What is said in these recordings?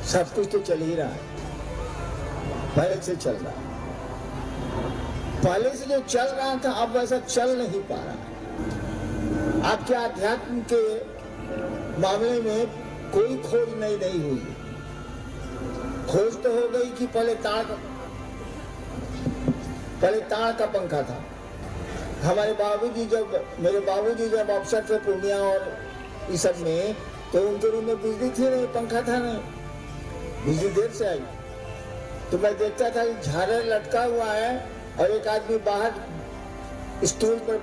सब कुछ तो चल ही रहा है, पहले से चल रहा है। पहले से जो चल रहा था अब वैसा चल नहीं पा रहा है। आपके अध्यात्म के मामले में कोई खोज नहीं हुई। खोज तो हो गई कि पहले ताड़ का पंखा था। हमारे मेरे बाबूजी जब अफसर थे पूर्णिया और इस सब में, तो उनके रूम में बिजली थी नहीं, पंखा था नहीं, बिजली देर से आई। तो मैं देखता था कि झालर लटका हुआ है और एक आदमी बाहर टूल पर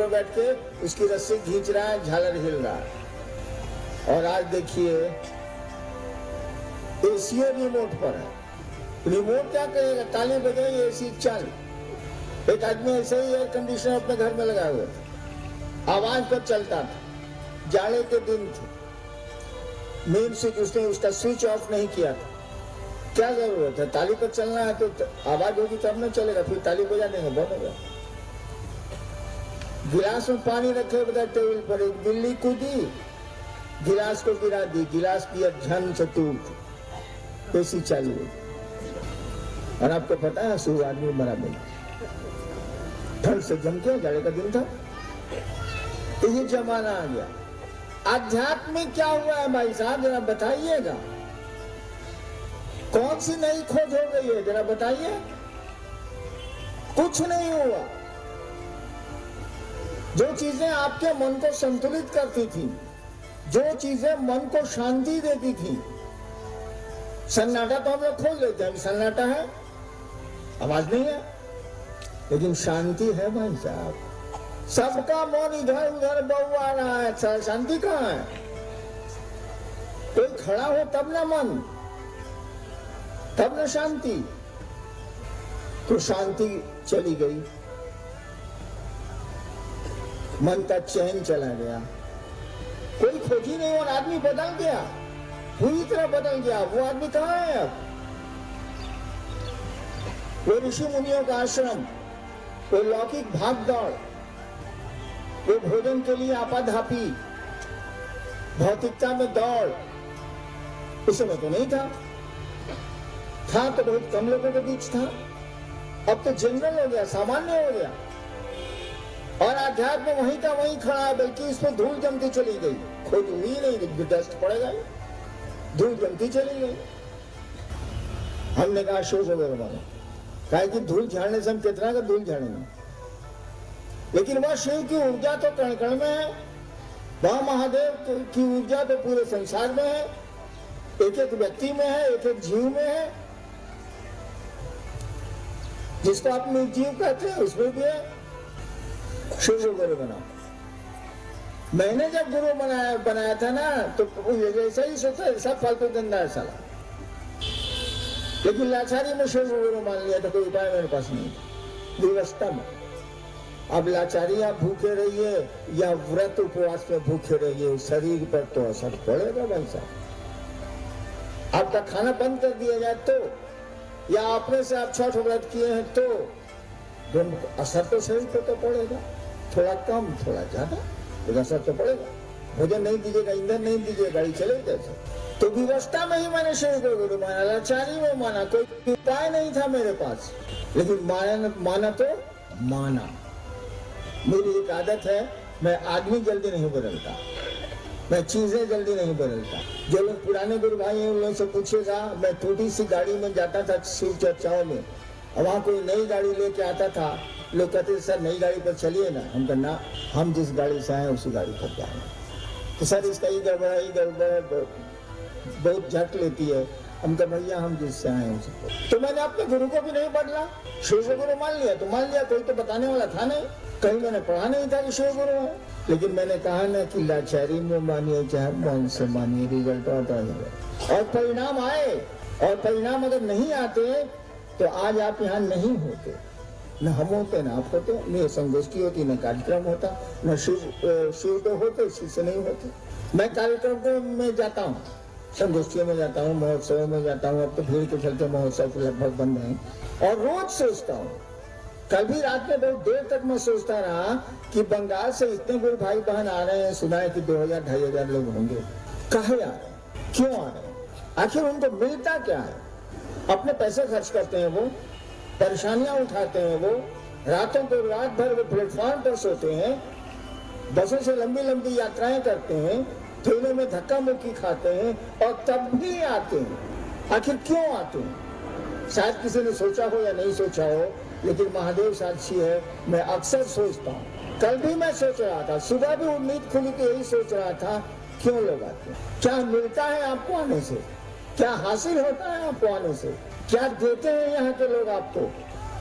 बैठ के उसकी रस्सी खींच रहा है, झालर हिल रहा है। और आज देखिए एसी रिमोट पर है। रिमोट क्या करेगा, ताली बजाई एसी चल। एक आदमी ऐसे ही एयर कंडीशनर अपने घर में लगाया हुआ था, आवाज पर चलता था। जाड़े के दिन थे, मेन स्विच उसने उसका स्विच ऑफ नहीं किया था। क्या जरूरत है, ताली पर चलना है तो आवाज होगी तब न चलेगा, फिर ताली बजा देंगे, बंद हो गया। गिलास में पानी रखे बता टेबल पर, एक बिल्ली कूदी, गिलास को गिरा दी, गिलास की झन से टूट, एसी चालू हुई। और आपको पता है सूर्य आदमी मरा नहीं, ठंड से जम के, जाड़े का दिन था। तो ये जमाना आ गया। अध्यात्म में क्या हुआ है भाई साहब, जरा बताइएगा। कौन सी नई खोज हो गई है, जरा बताइए। कुछ नहीं हुआ। जो चीजें आपके मन को संतुलित करती थी, जो चीजें मन को शांति देती थी, सन्नाटा तो हम लोग खोज लेते हैं, सन्नाटा है, आवाज नहीं है, लेकिन शांति है भाई साहब। सबका मन इधर उधर बहुआ रहा है, शांति कहाँ है? कोई खड़ा हो तब ना मन, तब न शांति। तो शांति चली गई, मन का चैन चला गया, कोई खोज ही नहीं, और आदमी बदल गया, पूरी तरह बदल गया। वो आदमी कहाँ है अब? वो ऋषि मुनियों का आश्रम, वो लौकिक भाग दौड़, वो भोजन के लिए आपाधापी, भौतिकता में दौड़, उस समय तो नहीं था तो बहुत कम लोगों के बीच था। अब तो जनरल हो गया, सामान्य हो गया। और अध्यात्म वहीं का वहीं खड़ा है, बल्कि इसमें धूल जमती चली गई। खोज हुई नहीं, डस्ट पड़ेगा, धूल जमती चली गई। हमने कहा शोष वगैरह मानो, कहा कि धूल झाड़ने से हम कितना का धूल झाड़ेंगे, लेकिन वह शिव की ऊर्जा तो कण कण में है, वह महादेव की ऊर्जा तो पूरे संसार में है, एक एक व्यक्ति में है, एक एक जीव में है। जिसको आप निर्जीव कहते हैं उसमें भी है। शिव को गुरु बनाओ। मैंने जब गुरु बनाया था ना, तो जैसा ही सोचा सब फालतू धंधा है साला, लेकिन लाचारी में शिव को गुरु मान लिया, तो कोई उपाय मेरे पास नहीं, विवस्था में। अब लाचारी आप भूखे रहिए या व्रत उपवास में भूखे रहिए, शरीर पर तो असर पड़ेगा भाई साहब। आपका खाना बंद कर दिया जाए तो, या अपने से आप छठ व्रत किए हैं तो असर तो शरीर पर तो पड़ेगा, थोड़ा कम थोड़ा ज्यादा, लेकिन असर तो पड़ेगा। भोजन नहीं दीजिएगा, ईंधन नहीं दीजिएगा, गाड़ी चलेगी कैसे? तो व्यवस्था में ही मैंने शरीर को गुरु माना, लाचारी में माना, कोई उपाय नहीं था मेरे पास, लेकिन माना तो माना। मेरी एक आदत है, मैं आदमी जल्दी नहीं बदलता, मैं चीजें जल्दी नहीं बदलता। जो लोग पुराने गुरु भाई हैं उन लोगों से पूछेगा, मैं टूटी सी गाड़ी में जाता था शिव चर्चाओं में, और वहां कोई नई गाड़ी लेके आता था, लोग कहते सर नई गाड़ी पर चलिए ना, हम कहना हम जिस गाड़ी से आए उसी गाड़ी पर जाएंगे। तो सर इसका ये गड़बड़ बहुत झट लेती है, हम कह भैया हम जिससे आए उसी को। तो मैंने अपने गुरु को भी नहीं बदला, शिव को गुरु मान लिया तो मान लिया, कोई तो बताने वाला था नहीं, कहीं मैंने पढ़ा नहीं था कि शिव गुरु है। लेकिन मैंने कहा ना कि लाचारी में मानिए चाहे मन से मानिए, रिजल्ट आता है और परिणाम आए। और परिणाम अगर नहीं आते तो आज आप यहाँ नहीं होते, न हम होते न आप होते, न संगोष्ठी होती, न कार्यक्रम होता, न शिव तो होते, शिव से नहीं होते। मैं कार्यक्रम में जाता हूँ, संगोष्ठियों में जाता हूँ, महोत्सव में जाता हूँ, अब तो भीड़ के चलते महोत्सव लगभग बंद है। और रोज सोचता हूँ, कल भी रात में बहुत देर तक मैं सोचता रहा कि बंगाल से इतने गुरु भाई बहन आ रहे हैं, सुना है कि 2000-2500 लोग होंगे, कहे आ रहे हैं, क्यों आ रहे हैं? आखिर उनको मिलता क्या है? अपने पैसे खर्च करते हैं वो, परेशानियां उठाते हैं वो, रातों को रात भर वो प्लेटफॉर्म पर सोते हैं, बसों से लंबी लंबी यात्राएं करते हैं, ट्रेनों में धक्का मुक्की खाते हैं और तब भी आते हैं। आखिर क्यों आते हैं? शायद किसी ने सोचा हो या नहीं सोचा हो, लेकिन महादेव साक्षी है, मैं अक्सर सोचता हूँ। कल भी मैं सोच रहा था, सुबह भी उम्मीद खुली तो यही सोच रहा था, क्यों लोग आते हैं? क्या मिलता है आपको आने से? क्या हासिल होता है आपको आने से? क्या देते हैं यहाँ के लोग आपको?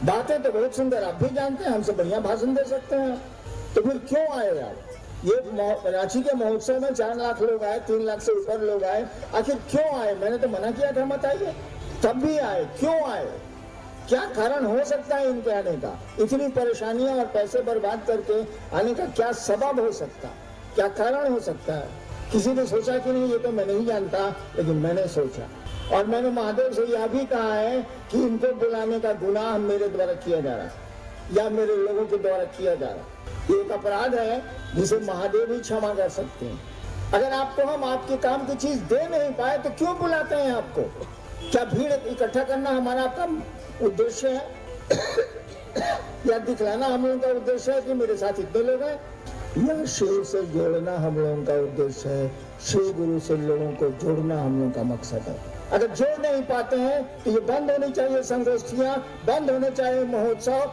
बातें तो बहुत सुंदर, आप भी जानते हैं, हमसे बढ़िया भाषण दे सकते हैं, तो फिर क्यों आए आप? ये रांची के महोत्सव में 4 लाख लोग आए, 3 लाख से ऊपर लोग आए, आखिर क्यों आए? मैंने तो मना किया था मत आइए, तब भी आए। क्यों आए? क्या कारण हो सकता है इनके आने का? इतनी परेशानियां और पैसे बर्बाद करके आने का क्या सबब हो सकता, क्या कारण हो सकता है? किसी ने सोचा कि नहीं, ये तो मैं नहीं जानता, लेकिन मैंने सोचा और मैंने महादेव से यह भी कहा है कि इनको बुलाने का गुनाह मेरे द्वारा किया जा रहा है या मेरे लोगों के द्वारा किया जा रहा है। ये एक अपराध है जिसे महादेव ही क्षमा कर सकते हैं। अगर आपको हम आपके काम की चीज दे नहीं पाए तो क्यों बुलाते हैं आपको? क्या भीड़ इकट्ठा करना हमारा आपका उद्देश्य है या दिखलाना हम लोगों का उद्देश्य है कि मेरे साथ इतने लोग हैं? यह शिव से जोड़ना हम लोगों का उद्देश्य है, शिव गुरु से लोगों को जोड़ना हम लोगों का मकसद है। अगर जोड़ नहीं पाते हैं तो ये बंद होनी चाहिए संगोष्ठियां, बंद होने चाहिए महोत्सव,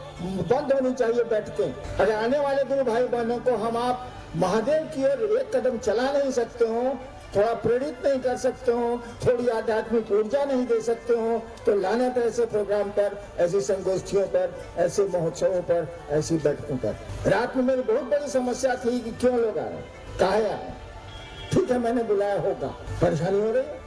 बंद होनी चाहिए बैठकें। अगर आने वाले गुरु भाई बहनों को हम आप महादेव की ओर एक कदम चला नहीं सकते हो, थोड़ा प्रेरित नहीं कर सकते हो, थोड़ी आध्यात्मिक ऊर्जा नहीं दे सकते हो, तो लानत है ऐसे प्रोग्राम पर, ऐसी संगोष्ठियों पर, ऐसे महोत्सवों पर, ऐसी बैठकों पर। रात में मेरी बहुत बड़ी समस्या थी कि क्यों लोग आ रहे हैं, काहे आ रहे हैं। ठीक है, मैंने बुलाया होगा, परेशानी हो रही है,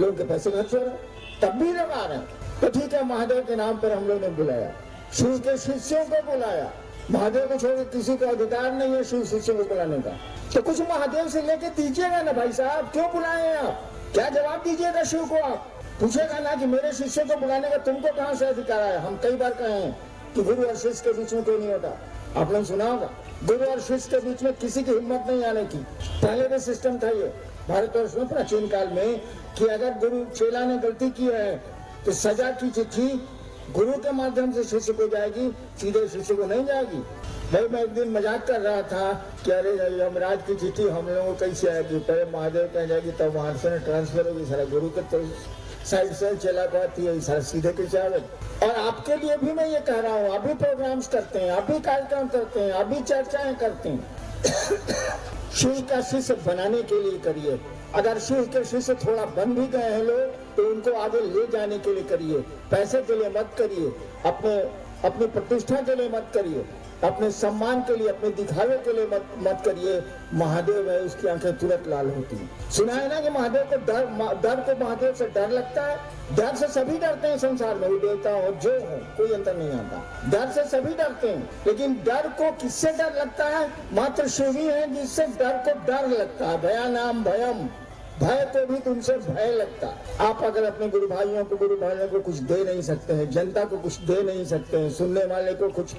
लोगों के पैसे खर्च हो रहे हैं, तब भी लोग आ रहे हैं, तो ठीक है, महादेव के नाम पर हम लोग ने बुलाया, शिव के शिष्यों को बुलाया। महादेव को छोड़ किसी को अधिकार नहीं है शिव शिष्यों को बुलाने का, तो कुछ महादेव से लेके दीजिएगा ना भाई साहब, क्यों बुलाए हैं आप? क्या जवाब दीजिएगा शिव को? आप पूछेगा ना कि मेरे शिष्यों को बुलाने का तुमको कहाँ से अधिकार आया? हम कई बार कहे हैं कि गुरु और शिष्य के बीच में कोई नहीं होता, आपने सुना होगा, गुरु और शिष्य के बीच में किसी की हिम्मत नहीं आने की। पहले भी सिस्टम था ये भारतवर्ष में प्राचीन काल में कि अगर गुरु चेला ने गलती की है तो सजा की चिट्ठी गुरु के माध्यम से शिष्य को जाएगी, सीधे शिष्य को नहीं जाएगी। भाई मैं एक दिन मजाक कर रहा था कि अरे यमराज की चिट्ठी हम लोगों को कैसे आएगी, पहले महादेव कह जाएगी तब वहां से ट्रांसफर होगी, सारा गुरु के तो साइड से चला को आती है, सारा सीधे के चावल। और आपके लिए भी मैं ये कह रहा हूँ, आप भी प्रोग्राम्स करते हैं, आप भी कार्यक्रम करते हैं, आप भी चर्चाएं करते हैं, शिव का शिष्य बनाने के लिए करिए। अगर शिव के शिष्य थोड़ा बन भी गए हैं लोग तो उनको आगे ले जाने के लिए करिए, पैसे के लिए मत करिए, अपनी प्रतिष्ठा के लिए मत करिए, अपने सम्मान के लिए, अपने दिखावे के लिए मत करिए। महादेव है, उसकी आंखें तुरंत लाल होती हैं। सुना है ना कि महादेव को डर को महादेव से डर लगता है। डर से सभी डरते हैं संसार में, वो देवता हो जो हो, कोई अंतर नहीं आता। डर से सभी डरते हैं, लेकिन डर को किससे डर लगता है? मात्र शिव ही है जिससे डर को डर लगता है। भयानाम भयम, भय को भी तुमसे भय लगता है। आप अगर अपने गुरु भाइयों को, गुरु भाइयों को कुछ दे नहीं सकते हैं, जनता को कुछ दे नहीं सकते हैं, सुनने वाले को कुछ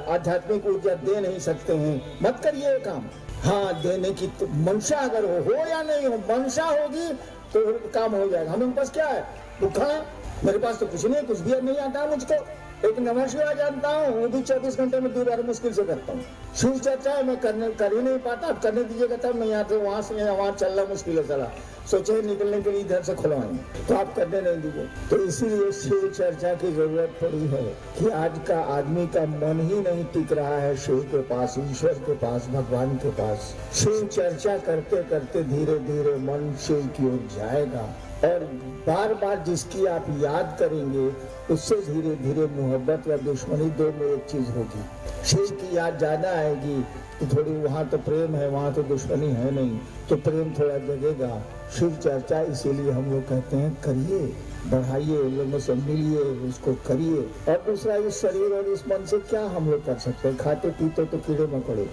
आध्यात्मिक ऊर्जा दे नहीं सकते हैं, मत करिए ये काम। हाँ, देने की तो मंशा अगर हो या नहीं हो, मंशा होगी तो काम हो जाएगा। हमारे पास क्या है? भूखा है, मेरे पास तो कुछ नहीं, कुछ भी नहीं आता मुझको। एक नमः शिवाय जानता हूँ, वो भी 24 घंटे में 2 बार मुश्किल से करता हूँ। शिव चर्चा है, मैं कर ही नहीं पाता, अब करने दीजिएगा तब। मैं यहाँ से वहाँ से वहाँ चलना मुश्किल है, चला सोचे निकलने के लिए इधर से खुलवाएंगे तो आप करने नहीं दीजिए। तो इसीलिए शिव चर्चा की जरूरत पड़ी है कि आज का आदमी का मन ही नहीं टिक रहा है शिव के पास, ईश्वर के पास, भगवान के पास। शिव चर्चा करते करते धीरे धीरे मन शिव की ओर जाएगा और बार बार जिसकी आप याद करेंगे उससे धीरे धीरे मोहब्बत या दुश्मनी दो में एक चीज होगी। शिव की याद ज्यादा आएगी तो थोड़ी वहाँ तो प्रेम है, वहाँ तो दुश्मनी है नहीं, तो प्रेम थोड़ा जगेगा। शिव चर्चा इसीलिए हम लोग कहते हैं करिए, बढ़ाइए, लोगों से मिलिए, उसको करिए। और दूसरा, इस शरीर और इस मन से क्या हम लोग कर सकते हैं? खाते पीते तो कीड़े मकोड़े।